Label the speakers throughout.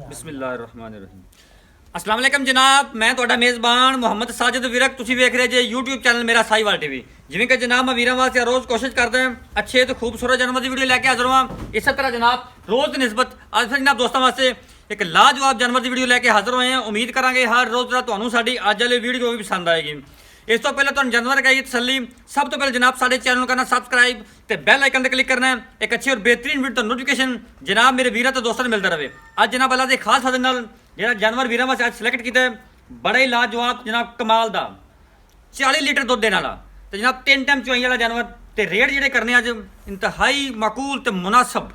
Speaker 1: ਬਿਸਮਿਲ੍ਲਾਹਿਰਰਹਿਮਾਨਿਰਰਹੀਮ। अस्सलाम वालेकुम जनाब, मैं ਤੁਹਾਡਾ ਮੇਜ਼ਬਾਨ ਮੁਹੰਮਦ ਸਾਜਿਦ ਵਿਰਕ। ਤੁਸੀਂ ਵੇਖ ਰਹੇ ਜੇ YouTube ਚੈਨਲ ਮੇਰਾ ਸਾਈਵਾਲ ਟੀਵੀ। ਜਿਵੇਂ ਕਿ ਜਨਾਬ ਮੈਂ ਵੀਰਾਂ ਵਾਸਤੇ ਰੋਜ਼ ਕੋਸ਼ਿਸ਼ ਕਰਦਾ ਹਾਂ ਅੱਛੇ ਤੇ ਖੂਬਸੂਰਤ ਜਾਨਵਰ ਦੀ ਵੀਡੀਓ ਲੈ ਕੇ ਹਾਜ਼ਰ ਹਾਂ। ਇਸੇ ਤਰ੍ਹਾਂ ਜਨਾਬ ਰੋਜ਼ ਦੀ ਨਿਸਬਤ ਅੱਜ ਫਿਰ ਜਨਾਬ ਦੋਸਤਾਂ ਵਾਸਤੇ ਇੱਕ ਲਾਜਵਾਬ ਜਾਨਵਰ ਦੀ ਵੀਡੀਓ ਲੈ ਕੇ ਹਾਜ਼ਰ ਹੋਏ ਹਾਂ। ਉਮੀਦ ਕਰਾਂਗੇ ਹਰ ਰੋਜ਼ ਦਾ ਤੁਹਾਨੂੰ ਸਾਡੀ ਅੱਜ ਵਾਲੀ ਵੀਡੀਓ ਵੀ ਪਸੰਦ ਆਏਗੀ। ਇਸ ਤੋਂ ਪਹਿਲਾਂ ਤੁਹਾਨੂੰ ਜਾਨਵਰ ਕਹੀਏ ਤਸੱਲੀ, ਸਭ ਤੋਂ ਪਹਿਲਾਂ ਜਨਾਬ ਸਾਡੇ ਚੈਨਲ ਨੂੰ ਕਰਨਾ ਸਬਸਕ੍ਰਾਈਬ ਤੇ ਬੈਲ ਆਈਕਨ ਤੇ ਕਲਿੱਕ ਕਰਨਾ ਹੈ। ਇੱਕ ਅੱਛੀ ਔਰ ਬਿਹਤਰੀਨ ਵੀਡੀਓ ਤੋਂ ਨੋਟੀਫਿਕੇਸ਼ਨ ਜਨਾਬ ਮੇਰੇ ਵੀਰਾਂ ਤੇ ਦੋਸਤਾਂ ਨੂੰ ਮਿਲਦਾ ਰਹੇ। ਅੱਜ ਜਨਾਬ ਅੱਲਾ ਦੇ ਖਾਸ ਫਜ਼ਲ ਨਾਲ ਜਿਹੜਾ ਜਾਨਵਰ ਵੀਰਾਂ ਵਾਸਤੇ ਅੱਜ ਸਿਲੈਕਟ ਕੀਤਾ ਹੈ ਬੜਾ ਹੀ ਲਾਜਵਾਬ ਜਨਾਬ ਕਮਾਲ ਦਾ 40 ਲੀਟਰ ਦੁੱਧ ਦੇਣ ਵਾਲਾ ਤੇ ਜਨਾਬ 3 ਟਾਈਮ ਚੁਆਈ ਵਾਲਾ ਜਾਨਵਰ ਤੇ ਰੇਟ ਜਿਹੜੇ ਕਰਨੇ ਅੱਜ ਇੰਤਹਾਈ ਮਾਕੂਲ ਤੇ ਮੁਨਾਸਬ।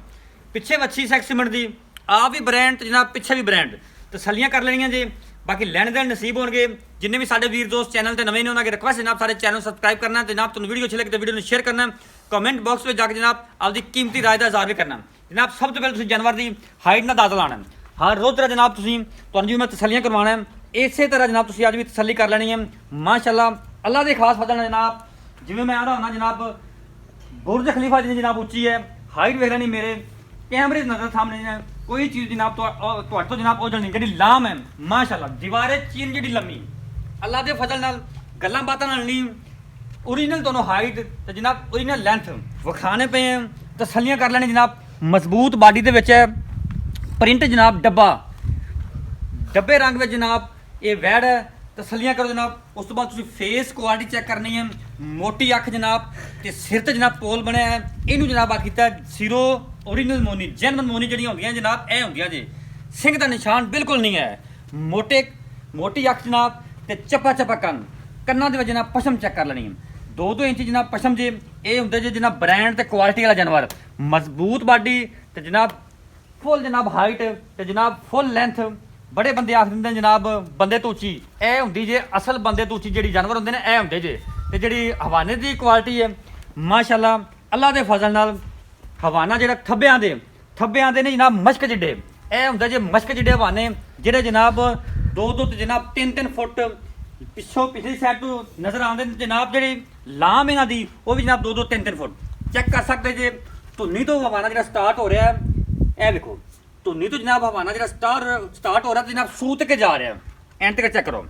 Speaker 1: ਪਿੱਛੇ ਵੱਛੀ ਸੈਕਸੀਮੈਂਟ ਦੀ ਆਪ ਵੀ ਬ੍ਰਾਂਡ ਤੇ ਜਨਾਬ ਪਿੱਛੇ ਵੀ ਬ੍ਰਾਂਡ ਤਸੱਲੀਆਂ ਕਰ ਲੈਣੀਆਂ ਜੇ। ਬਾਕੀ ਲੈਣ ਦੇਣ ਨਸੀਬ ਹੋਣਗੇ। ਜਿੰਨੇ ਵੀ ਸਾਡੇ ਵੀਰ ਦੋਸਤ ਚੈਨਲ ਤੇ ਨਵੇਂ ਨੇ ਉਹਨਾਂ ਦੀ ਰਿਕੁਐਸਟ ਜਨਾਬ ਸਾਡੇ ਚੈਨਲ ਨੂੰ ਸਬਸਕ੍ਰਾਈਬ ਕਰਨਾ ਤੇ ਜਨਾਬ ਤੁਹਾਨੂੰ ਵੀਡੀਓ ਅੱਛੀ ਲੱਗੇ ਤਾਂ ਵੀਡੀਓ ਨੂੰ ਸ਼ੇਅਰ ਕਰਨਾ, ਕਮੈਂਟ ਬਾਕਸ ਵਿੱਚ ਜਾ ਕੇ ਜਨਾਬ ਆਪਦੀ ਕੀਮਤੀ ਰਾਏ ਦਾ ਇਜ਼ਹਾਰ ਵੀ ਕਰਨਾ। ਜਨਾਬ ਸਭ ਤੋਂ ਪਹਿਲਾਂ ਤੁਸੀਂ ਜਾਨਵਰ ਦੀ ਹਾਈਟ ਦਾ ਅੰਦਾਜ਼ਾ ਲਾਣਾ ਹਰ ਰੋਜ਼ ਤਰ੍ਹਾਂ ਜਨਾਬ ਤੁਸੀਂ ਤੁਹਾਨੂੰ ਜਿਵੇਂ ਮੈਂ ਤਸੱਲੀਆਂ ਕਰਵਾਉਣਾ ਹੈ ਇਸੇ ਤਰ੍ਹਾਂ ਜਨਾਬ ਤੁਸੀਂ ਅੱਜ ਵੀ ਤਸੱਲੀ ਕਰ ਲੈਣੀ ਹੈ। ਮਾਸ਼ਾਅੱਲਾ ਅੱਲਾ ਦੇ ਖਾਸ ਫਜ਼ਲ ਨਾਲ ਜਨਾਬ ਜਿਵੇਂ ਮੈਂ ਆਦਾ ਹੁੰਦਾ ਜਨਾਬ ਬੁਰਜ ਖਲੀਫਾ ਜਿੰਨੀ ਜਨਾਬ ਉੱਚੀ ਹੈ ਹਾਈਟ ਵੇਖ ਲੈਣੀ ਮੇਰੇ ਕੈਮਰੇ ਦੀ ਨਜ਼ਰ ਸਾਹਮਣੇ ਹੈ ਕੋਈ ਚੀਜ਼ ਜਨਾਬ ਤੁਹਾਡੇ ਤੋਂ ਜਨਾਬ ਉਹ ਨਹੀਂ ਜਿਹੜੀ ਲਾਮ ਹੈ ਮਾਸ਼ਾਅੱਲਾ ਦੀਵਾਰੇ ਚੀਨ ਜਿਹੜੀ ਲੰਮੀ ਅੱਲਾ ਦੇ ਫਜ਼ਲ ਨਾਲ ਗੱਲਾਂ ਬਾਤਾਂ ਨਾਲ ਨਹੀਂ ਓਰੀਜਨਲ ਤੁਹਾਨੂੰ ਹਾਈਟ ਤੇ ਜਨਾਬ ਓਰੀਜਨਲ ਲੈਂਥ ਵਿਖਾਣੇ ਪਏ ਹੈ। ਤਸੱਲੀਆਂ ਕਰ ਲੈਣੀ ਜਨਾਬ ਮਜ਼ਬੂਤ ਬਾਡੀ ਦੇ ਵਿੱਚ ਹੈ ਪ੍ਰਿੰਟ ਜਨਾਬ ਡੱਬੇ ਰੰਗ ਵਿੱਚ ਜਨਾਬ ਇਹ ਵੈੜ ਹੈ। ਤਸੱਲੀਆਂ ਕਰੋ ਜਨਾਬ। ਉਸ ਤੋਂ ਬਾਅਦ ਤੁਸੀਂ ਫੇਸ ਕੁਆਲਿਟੀ ਚੈੱਕ ਕਰਨੀ ਹੈ। ਮੋਟੀ ਅੱਖ ਜਨਾਬ ਤੇ ਸਿਰ ਤੇ ਜਨਾਬ ਪੋਲ ਬਣਿਆ ਹੈ। ਇਹਨੂੰ ਜਨਾਬ ਆ ਕੀਤਾ zero original Moni genuine Moni ਜਿਹੜੀਆਂ ਹੁੰਦੀਆਂ ਜਨਾਬ ਇਹ ਹੁੰਦੀਆਂ ਜੇ ਸਿੰਘ ਦਾ ਨਿਸ਼ਾਨ ਬਿਲਕੁਲ ਨਹੀਂ ਹੈ। ਮੋਟੀ ਅੱਖ ਜਨਾਬ ਤੇ ਚੱਪਾ ਕੰਨਾਂ ਦੇ ਵਿੱਚ ਜਨਾਬ ਪਸ਼ਮ ਚੈੱਕ ਕਰ ਲੈਣੀ ਹੈ 2-2 ਇੰਚ ਜਨਾਬ ਪਸ਼ਮ ਜੇ ਇਹ ਹੁੰਦੇ ਜੇ ਜਨਾਬ ਬ੍ਰਾਂਡ ਤੇ ਕੁਆਲਿਟੀ ਵਾਲਾ ਜਾਨਵਰ ਮਜ਼ਬੂਤ ਬਾਡੀ ਤੇ ਜਨਾਬ ਫੁੱਲ ਜਨਾਬ ਹਾਈਟ ਤੇ ਜਨਾਬ ਫੁੱਲ ਲੈਂਥ। ਬੜੇ ਬੰਦੇ ਆਖ ਦਿੰਦੇ ਜਨਾਬ ਬੰਦੇ ਤੋਂ ਉੱਚੀ ਇਹ ਹੁੰਦੀ ਜੇ ਅਸਲ ਬੰਦੇ ਤੋਂ ਉੱਚੀ ਜਿਹੜੀ ਜਾਨਵਰ ਹੁੰਦੇ ਨੇ ਇਹ ਹੁੰਦੇ ਜੇ। ਤੇ ਜਿਹੜੀ ਹਵਾਨੇ ਦੀ ਕੁਆਲਿਟੀ ਹੈ ਮਾਸ਼ਾਅੱਲਾ ਅੱਲਾ ਦੇ ਫਜ਼ਲ ਨਾਲ ਹਵਾਨਾ ਜਿਹੜਾ ਥੱਬਿਆਂ ਦੇ ਨੇ ਜਨਾਬ ਮਸ਼ਕ ਜਿੱਡੇ ਇਹ ਹੁੰਦਾ ਜੇ ਮਸ਼ਕ ਜਿੱਡੇ ਹਵਾਨੇ ਜਿਹੜੇ ਜਨਾਬ 2-2 ਤੇ ਜਨਾਬ 3-3 ਫੁੱਟ ਪਿਛਲੀ ਸਾਈਡ ਤੋਂ ਨਜ਼ਰ ਆਉਂਦੇ ਨੇ ਜਨਾਬ। ਜਿਹੜੀ ਲਾਮ ਇਹਨਾਂ ਦੀ ਉਹ ਵੀ ਜਨਾਬ 2-2 3-3 ਫੁੱਟ ਚੈੱਕ ਕਰ ਸਕਦੇ ਜੇ। ਧੁੰਨੀ ਤੋਂ ਹਵਾਨਾ ਜਿਹੜਾ ਸਟਾਰਟ ਹੋ ਰਿਹਾ ਇਹ ਵੇਖੋ ਧੁੰਨੀ ਤੋਂ ਜਨਾਬ ਹਵਾਨਾ ਜਿਹੜਾ ਸਟਾਰਟ ਹੋ ਰਿਹਾ ਤੇ ਜਨਾਬ ਸੂਤ ਕੇ ਜਾ ਰਿਹਾ ਐਂਡ ਤੱਕ ਚੈੱਕ ਕਰੋ।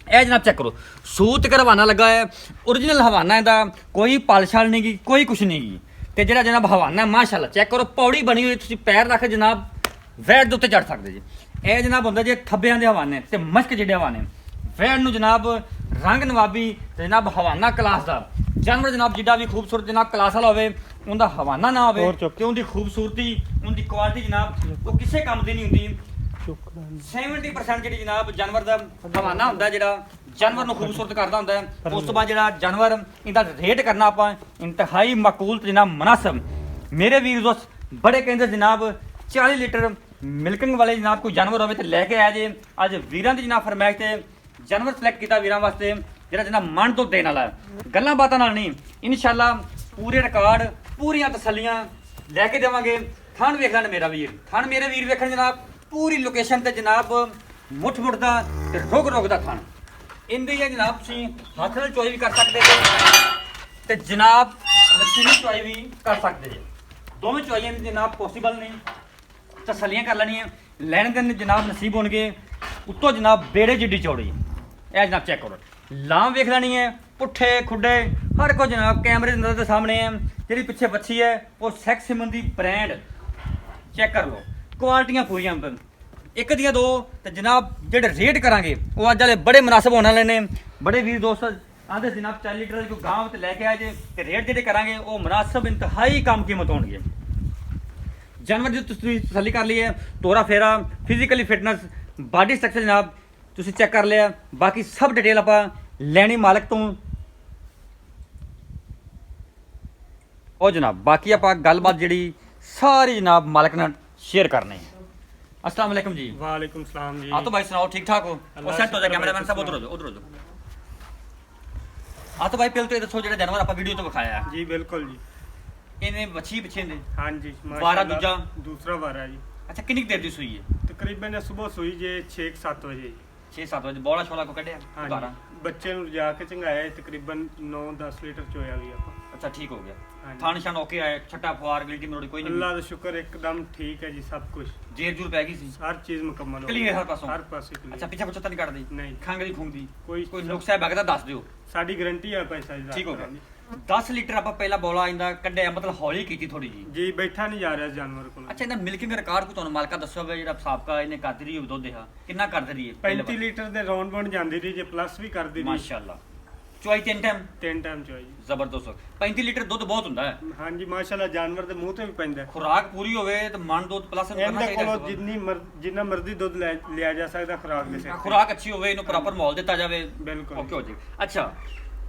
Speaker 1: ਇਹ ਜਨਾਬ ਚੈੱਕ ਕਰੋ ਸੂਤ ਕੇ ਹਵਾਨਾ ਲੱਗਾ ਹੈ ਓਰੀਜਨਲ ਹਵਾਨਾ ਇਹਦਾ ਕੋਈ ਪਲਛਲ ਨਹੀਂ ਗੀ ਕੋਈ ਕੁਛ ਨਹੀਂ ਗੀ। ਤੇ ਜਿਹੜਾ ਜਨਾਬ ਹਵਾਨਾ ਮਾਸ਼ਾਅੱਲਾ ਚੈੱਕ ਕਰੋ ਪੌੜੀ ਬਣੀ ਹੋਈ ਤੁਸੀਂ ਪੈਰ ਰੱਖ ਜਨਾਬ ਵੈੜ ਦੇ ਉੱਤੇ ਚੜ ਸਕਦੇ ਜੀ। ਇਹ ਜਨਾਬ ਹੁੰਦਾ ਜੇ ਥੱਬਿਆਂ ਦੇ ਹਵਾਨੇ ਤੇ ਮਸ਼ਕ ਜਿਹੜੇ ਹਵਾਨੇ ਵੈੜ ਨੂੰ ਜਨਾਬ ਰੰਗ ਨਵਾਬੀ ਤੇ ਜਨਾਬ ਹਵਾਨਾ ਕਲਾਸ ਦਾ ਜਾਨਵਰ ਜਨਾਬ ਜਿੱਡਾ ਵੀ ਖੂਬਸੂਰਤ ਜਨਾਬ ਕਲਾਸ ਵਾਲਾ ਹੋਵੇ ਉਹਦਾ ਹਵਾਨਾ ਨਾ ਹੋਵੇ ਤੇ ਉਹਦੀ ਖੂਬਸੂਰਤੀ ਉਹਦੀ ਕੁਆਲਿਟੀ ਜਨਾਬ ਉਹ ਕਿਸੇ ਕੰਮ ਦੀ ਨਹੀਂ ਹੁੰਦੀ। 70% ਜਿਹੜੀ ਜਨਾਬ ਜਾਨਵਰ ਦਾ ਹਵਾਨਾ ਹੁੰਦਾ ਜਿਹੜਾ ਜਾਨਵਰ ਨੂੰ ਖੂਬਸੂਰਤ ਕਰਦਾ ਹੁੰਦਾ ਹੈ। ਉਸ ਤੋਂ ਬਾਅਦ ਜਿਹੜਾ ਜਾਨਵਰ ਇਹਦਾ ਰੇਟ ਕਰਨਾ ਆਪਾਂ ਇੰਤਹਾਈ ਮਾਕੂਲ ਤੇ ਜਨਾਬ ਮੁਨਾਸਬ। ਮੇਰੇ ਵੀਰ ਦੋਸਤ ਬੜੇ ਕਹਿੰਦੇ ਜਨਾਬ 40 ਲੀਟਰ ਮਿਲਕਿੰਗ ਵਾਲੇ ਜਨਾਬ ਕੋਈ ਜਾਨਵਰ ਹੋਵੇ ਤੇ ਲੈ ਕੇ ਆਇਆ ਜੇ। ਅੱਜ ਵੀਰਾਂ ਦੀ ਜਨਾਬ ਫਰਮਾਇਸ਼ ਤੇ ਜਾਨਵਰ ਸਿਲੈਕਟ ਕੀਤਾ ਵੀਰਾਂ ਵਾਸਤੇ ਜਿਹੜਾ ਜਨਾਬ ਮਨ ਤੋਂ ਦੇਣ ਵਾਲਾ ਗੱਲਾਂ ਬਾਤਾਂ ਨਾਲ ਨਹੀਂ ਇਨਸ਼ਾਅੱਲਾ ਪੂਰੇ ਰਿਕਾਰਡ ਪੂਰੀਆਂ ਤਸੱਲੀਆਂ ਲੈ ਕੇ ਦੇਵਾਂਗੇ। ਥਣ ਵੇਖ ਲੈਣ ਮੇਰਾ ਵੀਰ ਥਣ ਮੇਰੇ ਵੀਰ ਵੇਖਣ ਜਨਾਬ ਪੂਰੀ ਲੋਕੇਸ਼ਨ ਤੇ ਜਨਾਬ ਮੁੱਠ ਦਾ ਤੇ ਰੁਕ ਦਾ ਥਣ ਇੰਦੇ ਹੀ ਜਨਾਬ ਤੁਸੀਂ ਹੱਥ ਨਾਲ ਚੋਈ ਵੀ ਕਰ ਸਕਦੇ ਜੇ ਤੇ ਜਨਾਬ ਮਸ਼ੀਨੀ ਚੋਈ ਵੀ ਕਰ ਸਕਦੇ ਜੇ। ਦੋਵੇਂ ਚੋਈਆਂ ਜਨਾਬ ਪੋਸੀਬਲ ਨੇ। ਤਸੱਲੀਆਂ ਕਰ ਲੈਣੀਆਂ ਲੈਣ ਦੇਣ ਜਨਾਬ ਨਸੀਬ ਹੋਣਗੇ। ਉੱਤੋਂ ਜਨਾਬ ਬੇੜੇ ਜਿੱਡੀ ਚੌੜੀ ਇਹ ਜਨਾਬ ਚੈੱਕ ਕਰੋ ਲਾਮ ਵੇਖ ਲੈਣੀ ਹੈ ਪੁੱਠੇ ਖੁੱਡੇ ਹਰ ਕੋਈ ਜਨਾਬ ਕੈਮਰੇ ਦੇ ਨਜ਼ਰ ਦੇ ਸਾਹਮਣੇ ਹੈ। ਜਿਹੜੀ ਪਿੱਛੇ ਵੱਛੀ ਹੈ ਉਹ ਸੈਕਸੀਮਨ ਦੀ ਬ੍ਰਾਂਡ ਚੈੱਕ ਕਰ ਲਓ ਕੁਆਲਿਟੀਆਂ ਪੂਰੀਆਂ ਇੱਕ ਦੀਆਂ ਦੋ ਤੇ ਜਨਾਬ ਜਿਹੜੇ ਰੇਟ ਕਰਾਂਗੇ ਉਹ ਅੱਜ ਵਾਲੇ ਬੜੇ ਮੁਨਾਸਬ ਹੋਣ ਵਾਲੇ ਨੇ। ਬੜੇ ਵੀਰ ਦੋਸਤ ਆਂਦੇ ਜਨਾਬ 40 ਲੀਟਰ ਦੀ ਕੋਈ ਗਾਂ ਤੇ ਲੈ ਕੇ ਆਏ ਜੇ ਤੇ ਰੇਟ ਜਿਹੜੇ ਕਰਾਂਗੇ ਉਹ ਮੁਨਾਸਬ ਇੰਤਹਾਈ ਕਮ ਕੀਮਤ ਹੋਣਗੇ। ਜਾਨਵਰ ਦੀ ਤੁਸੀਂ ਤਸੱਲੀ ਕਰ ਲਈ ਹੈ ਤੋਰਾ ਫੇਰਾ ਫਿਜ਼ੀਕਲੀ ਫਿਟਨੈਸ ਬਾਡੀ ਸਟਰਕਚਰ ਜਨਾਬ ਤੁਸੀਂ ਚੈੱਕ ਕਰ ਲਿਆ। ਬਾਕੀ ਸਭ ਡਿਟੇਲ ਆਪਾਂ ਲੈਣੀ ਮਾਲਕ ਤੋਂ ਉਹ ਜਨਾਬ ਬਾਕੀ ਆਪਾਂ ਗੱਲਬਾਤ ਜਿਹੜੀ ਸਾਰੀ ਜਨਾਬ ਮਾਲਕ ਨਾਲ ਸ਼ੇਅਰ ਕਰਨੀ ਹੈ। अस्सलाम वालेकुम जी।
Speaker 2: वालेकुम सलाम जी।
Speaker 1: हाँ तो भाई सुनाओ ठीक ठाक हो और सेट हो जाए कैमरामैन सब उधर हो जाओ। हाँ तो भाई पहले तो ये दसो जो जानवर आप वीडियो तो विखाया है
Speaker 2: जी बिल्कुल जी
Speaker 1: इन्हें बच्ची पिछे ने
Speaker 2: हाँ जी
Speaker 1: वारा दूजा
Speaker 2: दूसरा वारा जी।
Speaker 1: अच्छा कितनी देर दी सुई है
Speaker 2: तकरीबन सुबह सुई जे 6-7 बजे
Speaker 1: 6-7 बजे बौड़ा छोला को कटे
Speaker 2: हाँ जी बच्चे ਨੂੰ ਰਜਾ ਕੇ ਚੰਗਾਇਆ ਤਕਰੀਬਨ 9-10 ਲੀਟਰ ਚੋਇਆ ਵੀ ਆਪਾਂ।
Speaker 1: अच्छा ठीक हो गया।
Speaker 2: ਹਾਂਜੀ।
Speaker 1: ਥਾਣ ਸ਼ਾਨ ਓਕੇ ਆਏ, ਛੱਟਾ ਫੁਆਰ ਗਿਲਟੀ ਮਰੋੜੀ ਕੋਈ ਨਹੀਂ?
Speaker 2: ਅੱਲਾ ਦਾ ਸ਼ੁਕਰ ਇੱਕਦਮ ਠੀਕ ਹੈ ਜੀ, ਸਭ ਕੁਝ
Speaker 1: ਜੇਰ ਜੂਰ ਪੈ ਗਈ ਸੀ?
Speaker 2: ਹਰ ਚੀਜ਼ ਮੁਕੰਮਲ ਹੋ ਗਈ।
Speaker 1: Clear ਹਰ ਪਾਸੋਂ?
Speaker 2: ਹਰ ਪਾਸੇ clear।
Speaker 1: ਅੱਛਾ, ਪਿੱਛੇ ਪੁੱਛਾ ਤਾਂ ਨਹੀਂ ਕੱਢਦੀ?
Speaker 2: ਨਹੀਂ।
Speaker 1: ਖੰਗ ਦੀ ਖੁੰਗਦੀ
Speaker 2: ਕੋਈ
Speaker 1: ਕੋਈ ਨੁਕਸ ਹੈ ਬਗਦਾ ਦੱਸ ਦਿਓ।
Speaker 2: ਸਾਡੀ ਗਾਰੰਟੀ ਹੈ ਪੈਸਾ ਜੀ।
Speaker 1: ਠੀਕ ਹੋ ਗਿਆ। 10 ਲੀਟਰ ਆਪਾਂ ਪਹਿਲਾ ਬੋਲਾ ਆਂਦਾ ਕੱਢਿਆ, ਮਤਲਬ ਹੌਲੀ ਕੀਤੀ ਥੋੜੀ ਜੀ।
Speaker 2: ਜੀ ਬੈਠਾ ਨਹੀਂ ਜਾ ਰਿਹਾ ਜਾਨਵਰ ਕੋਲ।
Speaker 1: ਅੱਛਾ, ਇਹਦਾ ਮਿਲਕਿੰਗ ਰਿਕਾਰਡ ਕੋ ਤੁਹਾਨੂੰ ਮਾਲਕਾ ਦੱਸੋ ਵੀ ਜਿਹੜਾ ਸਾਬਕਾ ਇਹਨੇ ਕਰਦੀ ਰਹੀ ਦੁੱਧ ਆ ਕਿੰਨਾ ਕਰਦੀ ਰਹੀ ਹੈ?
Speaker 2: 35 ਲੀਟਰ ਦੇ ਰੌਂਡ ਬਣ ਜਾਂਦੀ ਰਹੀ ਜੇ, ਪਲੱਸ ਵੀ ਕਰਦੀ ਰਹੀ।
Speaker 1: ਮਾਸ਼ਾਅੱਲਾ। ਚੁਆਈ 3 ਟਾਈਮ?
Speaker 2: 3 ਟਾਈਮ ਚੋਈ ਜੀ।
Speaker 1: ਜ਼ਬਰਦਸਤ। 35 ਲੀਟਰ ਦੁੱਧ ਬਹੁਤ ਹੁੰਦਾ ਹੈ।
Speaker 2: ਹਾਂਜੀ ਮਾਸ਼ਾਅੱਲਾ, ਜਾਨਵਰ ਦੇ ਮੂੰਹ ਤੇ ਵੀ ਪੈਂਦਾ।
Speaker 1: ਖੁਰਾਕ ਪੂਰੀ ਹੋਵੇ ਤੇ ਮਨ ਦੁੱਧ ਪਲੱਸ ਕਰਨਾ
Speaker 2: ਇਹਦੇ
Speaker 1: ਚਾਹੀਦਾ।
Speaker 2: ਕੋਲੋਂ ਜਿੰਨਾ ਮਰਜ਼ੀ ਦੁੱਧ ਲਿਆ ਜਾ ਸਕਦਾ ਖੁਰਾਕ ਦੇ ਸਿਰ ਤੇ।
Speaker 1: ਖੁਰਾਕ ਅੱਛੀ ਹੋਵੇ, ਇਹਨੂੰ ਪ੍ਰੋਪਰ ਮਾਹੌਲ ਦਿੱਤਾ ਜਾਵੇ,
Speaker 2: ਬਿਲਕੁਲ।
Speaker 1: ਓਕੇ ਹੋ ਜੇ। ਅੱਛਾ,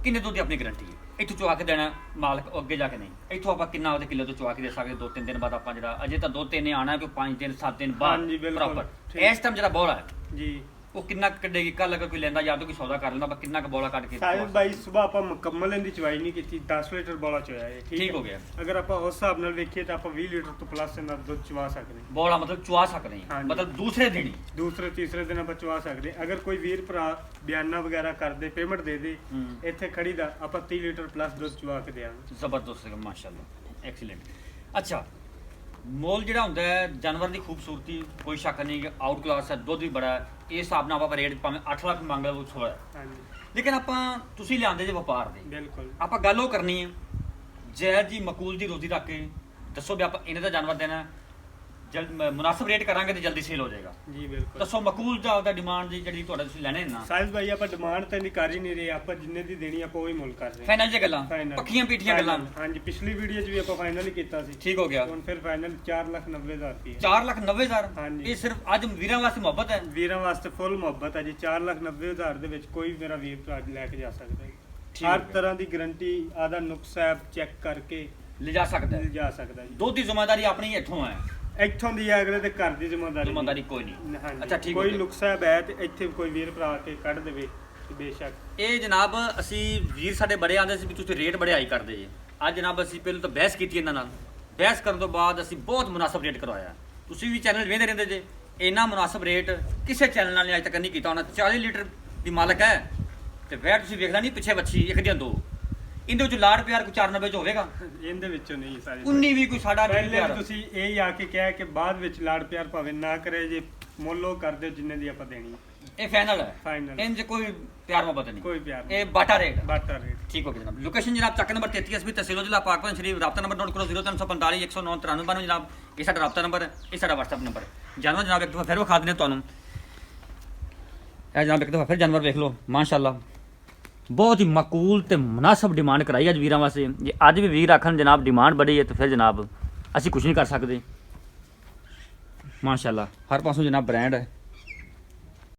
Speaker 1: ਕਿੰਨੇ ਦੁੱਧ ਦੀ ਆਪਣੀ ਗਾਰੰਟੀ ਹੈ? ਇੱਥੋਂ ਚੁਆ ਕੇ ਦੇਣਾ ਮਾਲਕ, ਅੱਗੇ ਜਾ ਕੇ ਨਹੀਂ? ਇੱਥੋਂ ਆਪਾਂ ਕਿੰਨਾ ਉਹਦੇ ਕਿਲੋ ਤੋਂ ਚੁਆ ਕੇ ਦੇ ਸਕਦੇ? 2-3 ਦਿਨ ਬਾਅਦ ਆਪਾਂ ਜਿਹੜਾ ਅਜੇ ਤਾਂ 2-3 ਆਣਾ ਕਿ 5 ਦਿਨ 7 ਦਿਨ ਬਾਅਦ?
Speaker 2: ਹਾਂਜੀ, ਬਿਲਕੁਲ।
Speaker 1: ਪ੍ਰੋਪਰ
Speaker 2: ਠੀਕ।
Speaker 1: ਇਸ ਟਾਈਮ ਜਿਹੜਾ ਬੋਲਾ ਹੈ
Speaker 2: ਜੀ
Speaker 1: ਉਹ ਕਿੰਨਾ ਕੁ ਕੱਢੇਗੀ? ਕੱਲ ਅਗਰ ਕੋਈ ਲੈਂਦਾ ਜਾਂ ਤਾਂ ਕੋਈ ਸੌਦਾ ਕਰ ਲੈਂਦਾ, ਆਪਾਂ ਕਿੰਨਾ ਕੁ ਬੋਲਾ ਕੱਢ ਕੇ
Speaker 2: ਸਾਹਿਬ ਭਾਈ, ਸਵੇਰ ਆਪਾਂ ਮੁਕੰਮਲ ਇਹਦੀ ਚਵਾਈ ਨਹੀਂ ਕੀਤੀ, 10 ਲੀਟਰ ਬੋਲਾ ਚੋਇਆ ਹੈ।
Speaker 1: ਠੀਕ
Speaker 2: ਹੈ?
Speaker 1: ਹੋ ਗਿਆ।
Speaker 2: ਅਗਰ ਆਪਾਂ ਉਸ ਹਿਸਾਬ ਨਾਲ ਵੇਖੀਏ ਤਾਂ ਆਪਾਂ 20 ਲੀਟਰ ਤੋਂ ਪਲੱਸ ਇਹਨਾਂ ਦੁੱਧ ਚਵਾ ਸਕਦੇ ਹਾਂ।
Speaker 1: ਬੋਲਾ ਮਤਲਬ ਚੁਆ ਸਕਦੇ ਹਾਂ,
Speaker 2: ਹਾਂਜੀ।
Speaker 1: ਮਤਲਬ ਦੂਸਰੇ ਦਿਨ ਹੀ?
Speaker 2: ਦੂਸਰੇ ਤੀਸਰੇ ਦਿਨ ਆਪਾਂ ਚਵਾ ਸਕਦੇ ਹਾਂ। ਅਗਰ ਕੋਈ ਵੀਰ ਭਰਾ ਬਿਆਨਾ ਵਗੈਰਾ ਕਰਦੇ, ਪੇਮੈਂਟ ਦੇ ਦੇ,
Speaker 1: ਹੂੰ।
Speaker 2: ਇੱਥੇ ਖੜੀ ਦਾ ਆਪਾਂ 30 ਲੀਟਰ ਪਲੱਸ ਦੁੱਧ ਚਵਾ ਕੇ ਦੇਵਾਂਗੇ।
Speaker 1: ਜ਼ਬਰਦਸਤ ਹੈ, ਮਾਸ਼ਾਅੱਲਾ, ਐਕਸੀਲੈਂਟ। ਅੱਛਾ, ਮੋਲ ਜਿਹੜਾ ਹੁੰਦਾ ਹੈ ਜਾਨਵਰ ਦੀ ਖੂਬਸੂਰਤੀ ਕੋਈ ਸ਼ੱਕ ਨਹੀਂ ਕਿ ਆਊਟ ਕਲਾਸ ਹੈ, ਦੁੱਧ ਵੀ ਬੜਾ ਹੈ। ਇਸ ਹਿਸਾਬ ਨਾਲ ਆਪਾਂ ਰੇਟ ਭਾਵੇਂ 8 ਲੱਖ ਮੰਗ ਲਓ ਥੋੜਾ ਹੈ,
Speaker 2: ਹਾਂਜੀ
Speaker 1: ਲੇਕਿਨ ਆਪਾਂ ਤੁਸੀਂ ਲਿਆਂਦੇ ਜੇ ਵਪਾਰ ਦੇ,
Speaker 2: ਬਿਲਕੁਲ।
Speaker 1: ਆਪਾਂ ਗੱਲ ਉਹ ਕਰਨੀ ਹੈ ਜਾਇਜ਼ ਜੀ ਮਕੂਲ ਦੀ ਰੋਜ਼ੀ ਰੱਖ ਕੇ ਦੱਸੋ ਵੀ ਆਪਾਂ ਇਹਨੇ ਦਾ ਜਾਨਵਰ ਦੇਣਾ, ਮੁਨਾਸਬ ਰੇਟ ਕਰਾਂਗੇ ਤੇ ਜਲਦੀ ਸੇਲ ਹੋ ਜਾਏਗਾ।
Speaker 2: ਜੀ ਬਿਲਕੁਲ।
Speaker 1: ਦੱਸੋ ਮਕੂਲ ਦਾ ਉਹਦਾ ਡਿਮਾਂਡ ਦੀ ਜਿਹੜੀ ਤੁਹਾਡੇ ਤੁਸੀਂ ਲੈਣੇ ਨਾ
Speaker 2: ਸਾਹਿਬ ਭਾਈ, ਆਪਾਂ ਡਿਮਾਂਡ ਤਾਂ ਨਹੀਂ ਕਰ ਹੀ ਨਹੀਂ ਰਹੇ, ਆਪਾਂ ਜਿੰਨੇ ਦੀ ਦੇਣੀ ਆਪਾਂ ਉਹੀ ਮੁੱਲ ਕਰ ਰਹੇ ਹਾਂ।
Speaker 1: ਫਾਈਨਲ ਜੇ ਗੱਲਾਂ
Speaker 2: Final।
Speaker 1: ਪੱਕੀਆਂ ਪੀਠੀਆਂ ਗੱਲਾਂ?
Speaker 2: ਹਾਂਜੀ, ਪਿਛਲੀ ਵੀਡੀਓ 'ਚ ਵੀ ਆਪਾਂ ਫਾਈਨਲ ਹੀ ਕੀਤਾ ਸੀ।
Speaker 1: ਠੀਕ ਹੋ ਗਿਆ।
Speaker 2: ਹੁਣ ਫਿਰ ਫਾਈਨਲ 4,90,000 ਰੁਪਏ।
Speaker 1: 4,90,000?
Speaker 2: ਹਾਂਜੀ।
Speaker 1: ਇਹ ਸਿਰਫ ਅੱਜ ਵੀਰਾਂ ਵਾਸਤੇ ਮੁਹੱਬਤ ਹੈ?
Speaker 2: ਵੀਰਾਂ ਵਾਸਤੇ ਫੁੱਲ ਮੁਹੱਬਤ ਹੈ ਜੀ। 4,90,000 ਦੇ ਵਿੱਚ ਕੋਈ ਮੇਰਾ ਵੀਰ ਭਰਾ ਲੈ ਕੇ ਜਾ ਸਕਦਾ ਹੈ।
Speaker 1: ਠੀਕ
Speaker 2: ਹਰ
Speaker 1: ਹੈ।
Speaker 2: ਤਰ੍ਹਾਂ ਦੀ ਗਾਰੰਟੀ, ਆਦਾ ਨੁਕਸਾ ਚੈੱਕ ਕਰਕੇ
Speaker 1: ਲਿਜਾ ਸਕਦਾ ਹੈ?
Speaker 2: ਜਾ ਸਕਦਾ ਜੀ।
Speaker 1: ਦੁੱਧ ਦੀ ਜ਼ਿੰਮੇਵਾਰੀ ਆਪਣੀ ਇੱਥੋਂ ਹੈ,
Speaker 2: ਇੱਥੋਂ ਦੀ ਹੈ, ਅਗਲੇ ਦੇ ਘਰ ਦੀ ਜ਼ਿੰਮੇਵਾਰੀ
Speaker 1: ਕੋਈ ਨਹੀਂ।
Speaker 2: ਹਾਂਜੀ।
Speaker 1: ਅੱਛਾ, ਠੀਕ ਹੋ
Speaker 2: ਕੋਈ
Speaker 1: ਗਿਆ।
Speaker 2: ਨੁਕਸਾ ਹੈ ਤੇ ਇੱਥੇ ਕੋਈ ਵੀਰ ਭਰਾ ਕੇ ਕੱਢ ਦੇਵੇ ਤੇ ਬੇਸ਼ੱਕ।
Speaker 1: ਇਹ ਜਨਾਬ ਅਸੀਂ ਵੀਰ ਸਾਡੇ ਬੜੇ ਆਂਦੇ ਸੀ ਵੀ ਤੁਸੀਂ ਰੇਟ ਬੜੇ ਹਾਈ ਕਰਦੇ ਜੀ। ਅੱਜ ਜਨਾਬ ਅਸੀਂ ਪਹਿਲਾਂ ਤਾਂ ਬਹਿਸ ਕੀਤੀ ਇਹਨਾਂ ਨਾਲ, ਬਹਿਸ ਕਰਨ ਤੋਂ ਬਾਅਦ ਅਸੀਂ ਬਹੁਤ ਮੁਨਾਸਬ ਰੇਟ ਕਰਵਾਇਆ। ਤੁਸੀਂ ਵੀ ਚੈਨਲ ਵੇਖਦੇ ਰਹਿੰਦੇ ਜੇ, ਇੰਨਾ ਮੁਨਾਸਬ ਰੇਟ ਕਿਸੇ ਚੈਨਲ ਨਾਲ ਅੱਜ ਤੱਕ ਨਹੀਂ ਕੀਤਾ ਹੋਣਾ। 40 ਲੀਟਰ ਦੀ ਮਾਲਕ ਹੈ ਤੇ ਵੈਟ ਤੁਸੀਂ ਵੇਖਦਾ ਨਹੀਂ, ਪਿੱਛੇ ਬੱਚੀ ਇੱਕ ਦੀਆਂ ਦੋ, ਇਹਦੇ ਵਿੱਚ ਲਾੜ ਪਿਆਰ ਕੋਈ 490 ਚ ਹੋਵੇਗਾ?
Speaker 2: ਇਹਦੇ ਵਿੱਚੋਂ ਨਹੀਂ ਸਾਰੇ
Speaker 1: 19 ਵੀ ਕੋਈ ਸਾਡਾ ਨਹੀਂ
Speaker 2: ਪਹਿਲੇ
Speaker 1: ਪਿਆਰ।
Speaker 2: ਤੁਸੀਂ ਇਹ ਆ ਕੇ ਕਿਹਾ ਕਿ ਬਾਅਦ ਵਿੱਚ ਲਾੜ ਪਿਆਰ ਭਾਵੇਂ ਨਾ ਕਰੇ ਜੇ, ਮੁੱਲ ਕਰ ਦਿਓ ਜਿੰਨੇ ਦੀ ਆਪਾਂ ਦੇਣੀ ਹੈ।
Speaker 1: ਇਹ ਫਾਈਨਲ ਹੈ?
Speaker 2: Final।
Speaker 1: ਇੰਜ ਕੋਈ ਪਿਆਰ ਮੁਹੱਬਤ ਨਹੀਂ?
Speaker 2: ਕੋਈ ਪਿਆਰ
Speaker 1: ਇਹ ਬਾਟਾ ਰੇਟ?
Speaker 2: ਬਾਟਾ ਰੇਟ।
Speaker 1: ठीक हो गया जनाब। लोकेशन जनाब चक नंबर 33 एसबी तहसील जिला पाकपन शरीफ। रब्ता नंबर नोट करो 0345 109 93 जनाब। ये साडा रब्ता नंबर है, ये साडा WhatsApp नंबर है। जानवर जनाब एक दफा फिर विखा देने तुहानू, जनाब एक दफा फिर जानवर देख लो माशाअल्लाह। बहुत ही मकूल ते मुनासिब डिमांड कराई अज वीरां वास्ते। जे अज भी वीर आखन जनाब डिमांड बड़ी है तो फिर जनाब असी कुछ नहीं कर सकते। माशाअल्लाह हर पासों जनाब ब्रांड है।